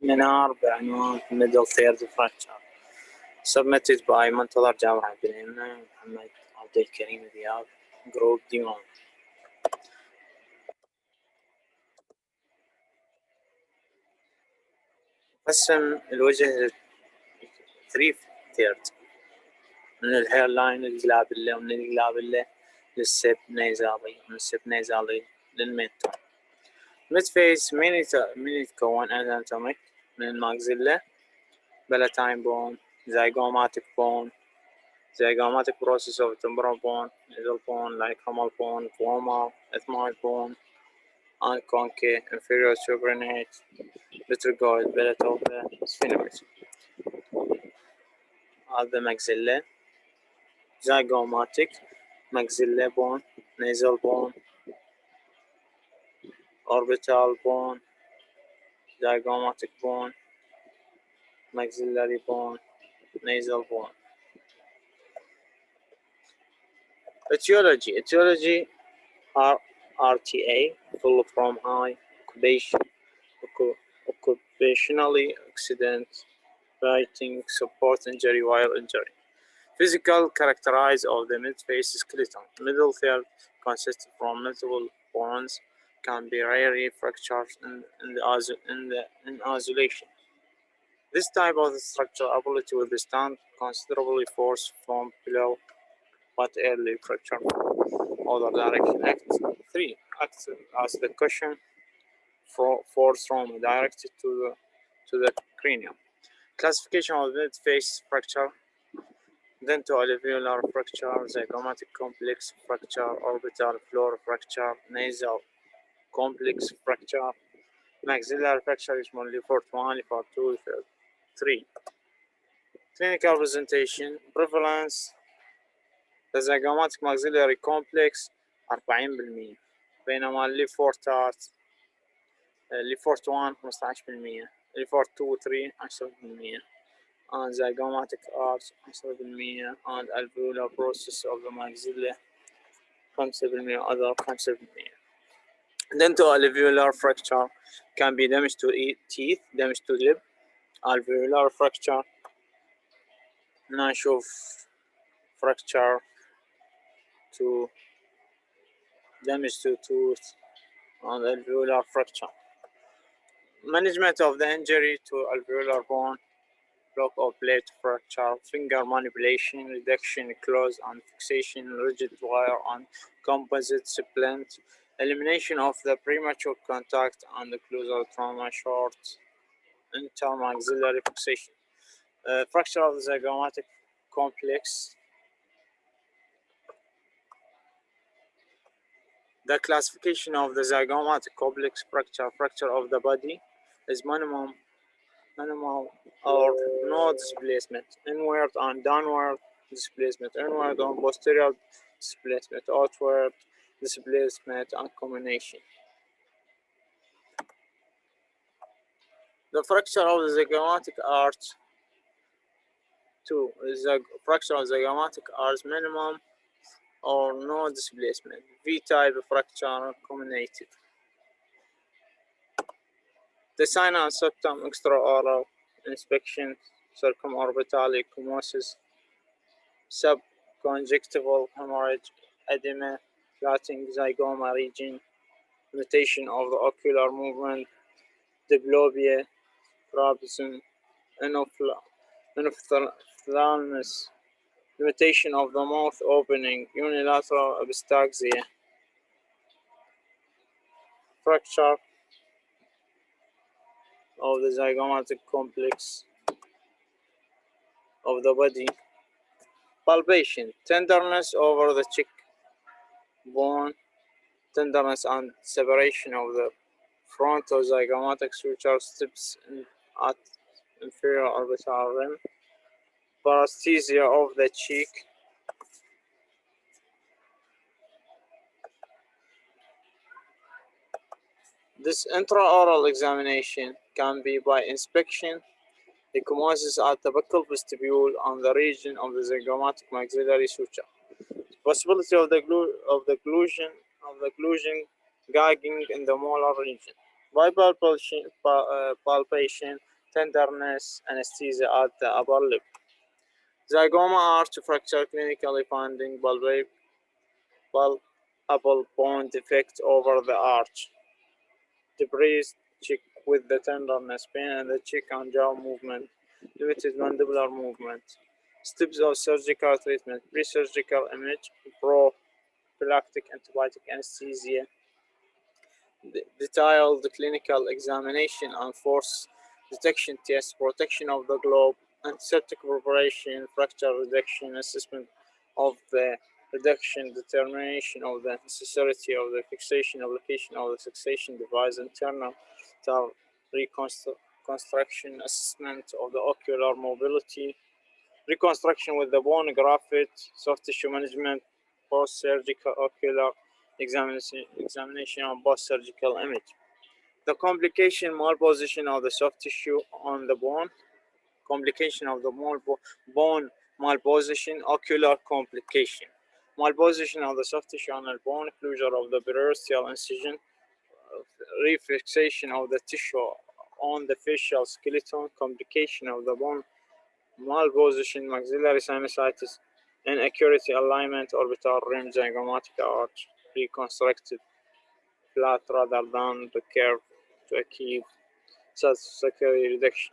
منار بعنوان Middle Third Fracture submitted by منتظر جامعة بنيمة محمد عبد الكريم دياب Group D1. قسم الوجه 3 thirds من الهير لاين للجلابلة ومن الجلابلة للسب نيزالي ومن السب نيزالي للمنتون. ميد فيس من يتكون anatomic من الماكسيلا palatine bone zygomatic bone zygomatic process of temporal bone nasal bone lacrimal bone vomal ethmoid bone and concave inferior subordinate pterygoid palatal sphenoid. The maxilla zygomatic maxilla bone nasal bone orbital bone zygomatic bone maxillary bone nasal bone. Etiology RTA full from high occupationally accident writing support injury while injury. Physical characteristics of the mid-face skeleton. Middle third consists from multiple bones, can be rarely fractured in isolation. This type of structure able to withstand considerable force from below but early fracture other direction. Act 3 acts as the cushion for trauma directed to the cranium. Classification of mid-face fracture: dentoalveolar fracture, zygomatic complex fracture, orbital floor fracture, nasal complex fracture, maxillary fracture is only for 1, for 2, for 3. Clinical presentation: prevalence the zygomatic maxillary complex 40%، بينما اللي فورت 1 15%، اللي فورت 2 و 3 10%. and zygomatic arch 10% and alveolar process of the maxilla 5%, other 5%. Dentoalveolar fracture can be damage to teeth, damage to lip. Alveolar fracture نشوف fracture to damage to tooth and alveolar fracture. Management of the injury to alveolar bone: block or plate fracture, finger manipulation, reduction, close and fixation, rigid wire and composite splint, elimination of the premature contact and closer trauma, short intermaxillary fixation. Fracture of the zygomatic complex. The classification of the zygomatic complex fracture of the body is minimal or no displacement, inward and downward displacement, inward and posterior displacement, outward displacement, and combination. The fracture of the zygomatic arch. 2. The fracture of the zygomatic arch minimum or no displacement, V-type fracture combinated. The sign and symptom: extraoral inspection, circumorbital ecchymosis, subconjunctival hemorrhage, edema, clotting zygoma region, limitation of the ocular movement, diplopia, strabism, enophthalmus, limitation of the mouth opening, unilateral epistaxia. Fracture of the zygomatic complex of the body. Palpation: tenderness over the cheekbone, tenderness and separation of the frontozygomatic suture tips at inferior orbital rim. Paresthesia of the cheek. This intraoral examination can be by inspection, ecchymosis at the buccal vestibule and the region of the zygomatic maxillary suture. Possibility of the gagging in the molar region. By palpation, tenderness, anesthesia at the upper lip. Zygoma arch fracture clinically finding palpable bone defect over the arch. Debris check with the tenderness, pain and the cheek and jaw movement, limited mandibular movement. Steps of surgical treatment, pre-surgical image, prophylactic antibiotic anesthesia, detailed clinical examination and force detection test, protection of the globe, antiseptic preparation, fracture reduction, assessment of the reduction, determination of the necessity of the fixation, application of the fixation device, internal reconstruction, assessment of the ocular mobility, reconstruction with the bone graft, soft tissue management, post-surgical ocular examination of post-surgical image. The complication malposition of the soft tissue on the bone, complication of the bone malposition, ocular complication, malposition of the soft tissue on the bone, closure of the periosteal incision, refixation of the tissue on the facial skeleton, complication of the bone malposition, maxillary sinusitis, inaccurate alignment, orbital rim, zygomatic arch, reconstructed flat rather than the curve to achieve satisfactory reduction.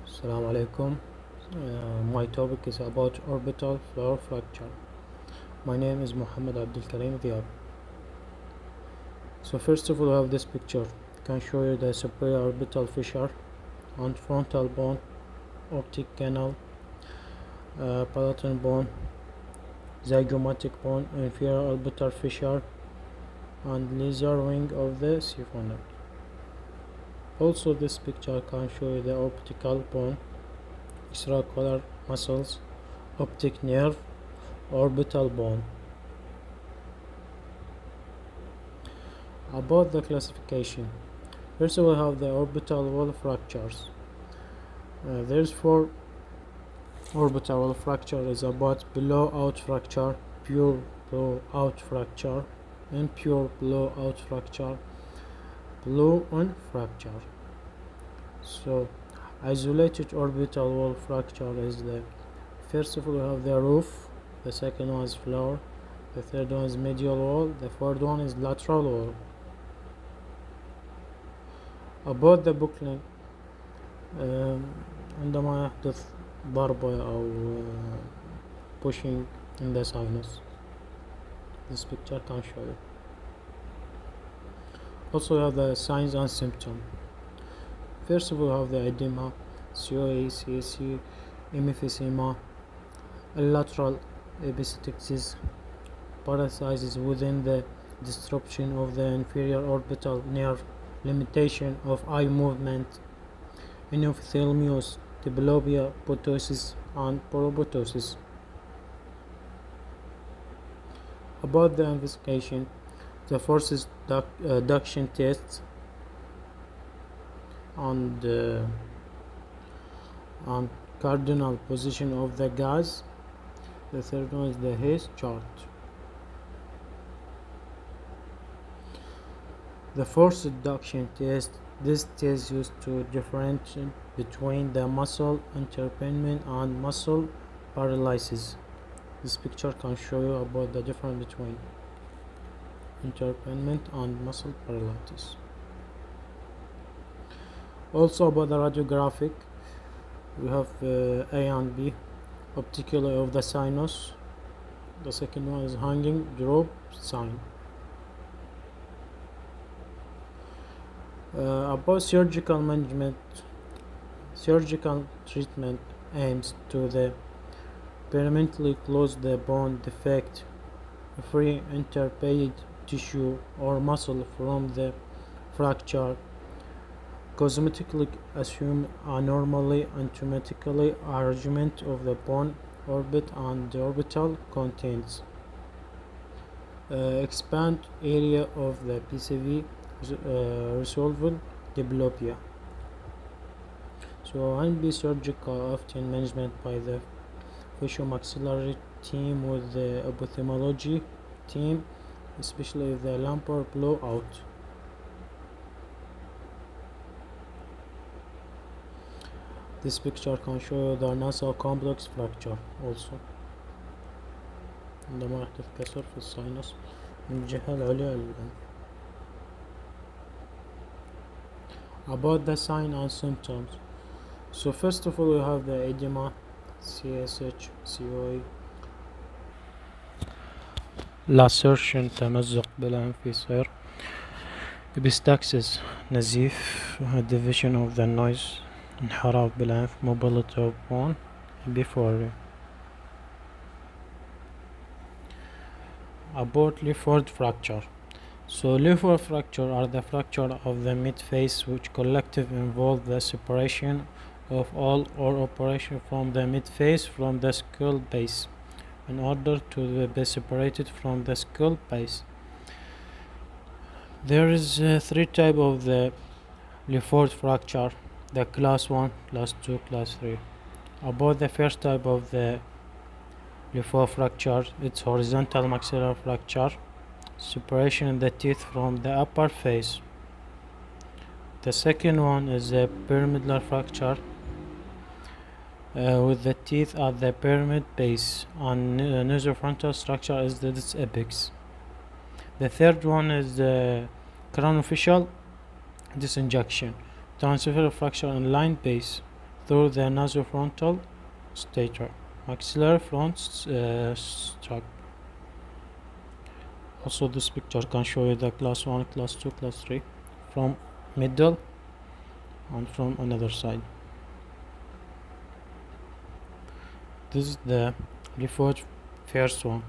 Assalamu alaikum. My topic is about orbital floor fracture. My name is Muhammad Abdul Karim Diab. So first of all, I have this picture. I can show you the superior orbital fissure on frontal bone, optic canal, palatal bone, zygomatic bone, inferior orbital fissure, and laser wing of the siphonoid. Also, this picture can show you the optical bone, extraocular muscles, optic nerve, orbital bone. About the classification, first of all, we have the orbital wall fractures. There's 4 orbital wall fracture is about blowout fracture, pure blowout fracture, impure blowout fracture, blow-on fracture. So, isolated orbital wall fracture is the first of all we have the roof, the second one is floor, the third one is medial wall, the fourth one is lateral wall. About the buckling, عندما يحدث ضربة أو pushing in the sinus. This picture can show you. Also, we have the signs and symptoms. First of all, we have the edema, COA, CAC, emphysema, lateral epistaxis, paralysis within the disruption of the inferior orbital nerve, limitation of eye movement, enophthalmios, diplopia, ptosis, and proboptosis. About the investigation, the forces duction tests and cardinal position of the gas. The third one is the Hess chart. The force reduction test. This test used to differentiate between the muscle entrapment and muscle paralysis. This picture can show you about the difference between entrapment and muscle paralysis. Also about the radiographic, we have A and B, optically of the sinus. The second one is hanging drop sign. About surgical management, surgical treatment aims to the permanently close the bone defect, free interpelled tissue or muscle from the fracture, cosmetically assume anormally anatomically arrangement of the bone orbit and the orbital contents, expand area of the PCV, resolve diplopia. So NB surgical often management by the facial-maxillary team with the ophthalmology team, especially the lumbar blowout. This picture can show the nasal complex fracture also. عندما يحدث كسر في الساينس من الجهة العليا للأنف. About the sign and symptoms. So first of all we have the edema, CSH, COA, laceration تمزق بالأنف يصير, epistaxis نزيف, division of the noise, انحراف بالأنف, mobility of bone, before. About Lyford fracture. So Lyford fracture are the fracture of the midface which collectively involve the separation of all or operation from the midface from the skull base in order to be separated from the skull base. There is 3 types of the Lyford fracture, the class 1, class 2, class 3. About the first type of the Lyford fracture, it's horizontal maxillary fracture, separation in the teeth from the upper face. The second one is a pyramidal fracture with the teeth at the pyramid base, and nasofrontal structure is the apex. The third one is the craniofacial disinjection, transfer fracture in line base through the nasofrontal stator, maxillary front structure. Also, this picture can show you the class 1, class 2, class 3 from middle and from another side. This is the refuge first one,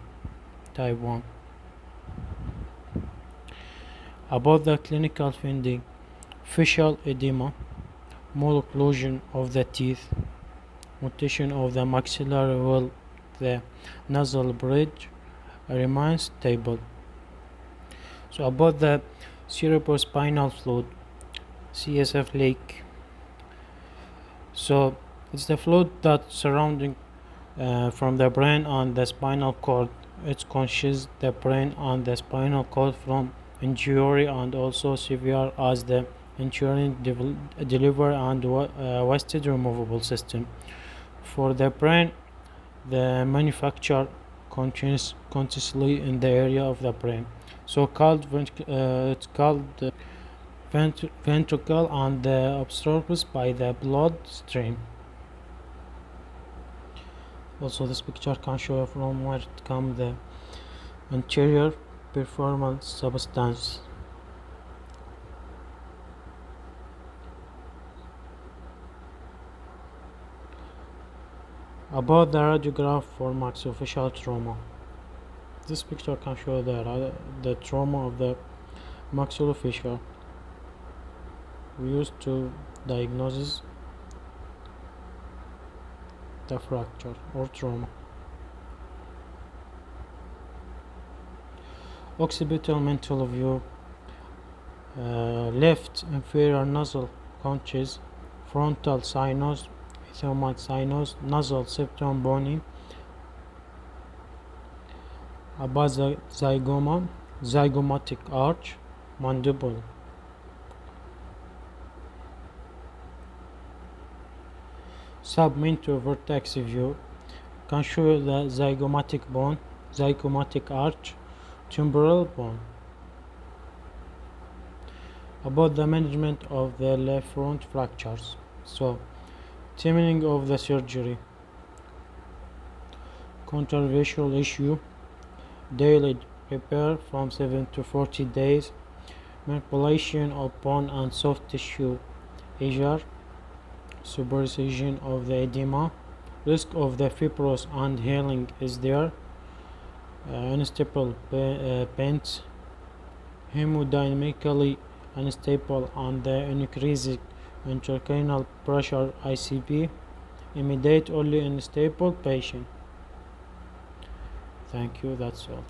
type 1. About the clinical finding: facial edema, malocclusion of the teeth, mutation of the maxillary wall, the nasal bridge remains stable. So about the cerebrospinal fluid, CSF lake. So it's the fluid that surrounding from the brain and the spinal cord. It conscious the brain and the spinal cord from injury and also severe as the insurance delivery and wasted removable system. For the brain, the manufacture continuously in the area of the brain, so called it's called ventricle, and absorbed by the blood stream. Also, this picture can show from where it comes the anterior performance substance. About the radiograph for maxillofacial trauma. This picture can show the trauma of the maxillofacial. We used to diagnose the fracture or trauma. Occipital mental view, left inferior nasal conches, frontal sinus, ethmoid sinus, nasal septum bony, abazygoma, zygomatic arch, mandible. Submental vertex view can show the zygomatic bone, zygomatic arch, temporal bone. About the management of the left front fractures. So, timing of the surgery, controversial issue, daily repair from 7 to 40 days, manipulation of bone and soft tissue, injury, supervision of the edema, risk of the fibrous and healing is there, unstable paint, hemodynamically unstable and the increased intracranial pressure ICP, immediate only unstable patient. Thank you, that's all.